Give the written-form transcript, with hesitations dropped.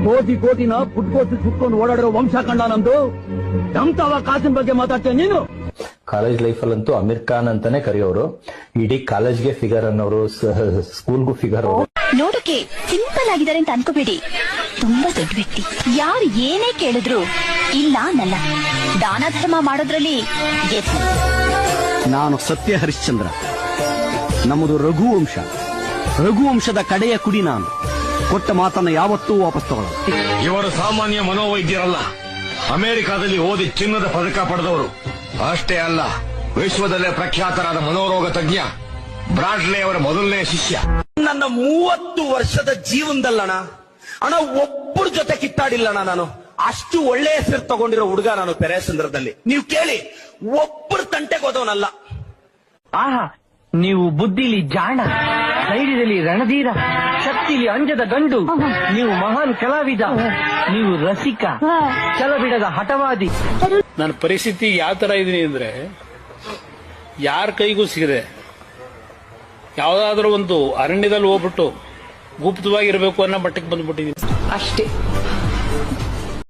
ಕೋಟಿನ ಪುಟ್ಕೋಸಿ ಸುತ್ಕೊಂಡು ಓಡಾಡಿರೋ ವಂಶ ಕಂಡ ನಮ್ದು. ಎಂತವ ಕಾಸಿನ ಬಗ್ಗೆ ಮಾತಾಡ್ತೇನೆ ನೀನು. ಕಾಲೇಜ್ ಲೈಫ್ ಅಲ್ಲಂತೂ ಅಮೀರ್ ಖಾನ್ ಅಂತಾನೆ ಕರೆಯೋರು. ಇಡೀ ಕಾಲೇಜ್ಗೆ ಫಿಗರ್ ಅನ್ನೋರು, ಸ್ಕೂಲ್ಗೂ ಫಿಗರ್ ಅವರು. ನೋಡಕ್ಕೆ ಸಿಂಪಲ್ ಆಗಿದ್ದಾರೆ ಅಂತ ಅನ್ಕೋಬೇಡಿ, ತುಂಬಾ ದೊಡ್ಡ ವ್ಯಕ್ತಿ. ಯಾರು ಏನೇ ಕೇಳಿದ್ರು ಇಲ್ಲ ಅನ್ನಲ್ಲ. ದಾನ ಧರ್ಮ ಮಾಡೋದ್ರಲ್ಲಿ ನಾನು ಸತ್ಯ ಹರಿಶ್ಚಂದ್ರ. ನಮ್ಮದು ರಘುವಂಶ. ರಘುವಂಶದ ಕಡೆಯ ಕುಡಿ ನಾನು. ಕೊಟ್ಟ ಮಾತನ್ನ ಯಾವತ್ತೂ ವಾಪಸ್ ತಗೊಳ್ಳಲ್ಲ. ಇವರು ಸಾಮಾನ್ಯ ಮನೋವೈದ್ಯರಲ್ಲ. ಅಮೆರಿಕಾದಲ್ಲಿ ಓದಿ ಚಿನ್ನದ ಪದಕ ಪಡೆದವರು. ಅಷ್ಟೇ ಅಲ್ಲ, ವಿಶ್ವದಲ್ಲೇ ಪ್ರಖ್ಯಾತರಾದ ಮನೋರೋಗ ತಜ್ಞ ಬ್ರಾಡ್ಲೆ ಅವರ ಮೊದಲನೇ ಶಿಷ್ಯ. ನನ್ನ 30 ವರ್ಷದ ಜೀವನದಲ್ಲಣ ಅಣ್ಣ ಒಬ್ಬರ ಜೊತೆ ಕಿತ್ತಾಡಿಲ್ಲಣ್ಣ. ನಾನು ಅಷ್ಟು ಒಳ್ಳೆ ಹೆಸರು ತಗೊಂಡಿರೋ ಹುಡುಗ ನಾನು ಪೆರೇಸಂದ್ರದಲ್ಲಿ. ನೀವು ಕೇಳಿ, ಒಬ್ಬರು ತಂಟೆಗೆ ಹೋದವನಲ್ಲ. ಆಹಾ, ನೀವು ಬುದ್ಧಿಲಿ ಜಾಣ, ಧೈರ್ಯದಲ್ಲಿ ರಣಧೀರ, ಶಕ್ತಿಲಿ ಅಂಜದ ಗಂಡು. ನೀವು ಮಹಾನ್ ಕಲಾವಿದ, ನೀವು ರಸಿಕ, ಛಲಬಿಡದ ಹಠವಾದಿ. ನನ್ನ ಪರಿಸ್ಥಿತಿ ಯಾವ ತರ ಇದೀನಿ ಅಂದ್ರೆ, ಯಾರ ಕೈಗೂ ಸಿಗದೆ ಯಾವ್ದಾದ್ರೂ ಒಂದು ಅರಣ್ಯದಲ್ಲಿ ಹೋಗ್ಬಿಟ್ಟು ಗುಪ್ತವಾಗಿರ್ಬೇಕು ಅನ್ನೋ ಮಟ್ಟಕ್ಕೆ ಬಂದ್ಬಿಟ್ಟಿದೀನಿ ಅಷ್ಟೇ.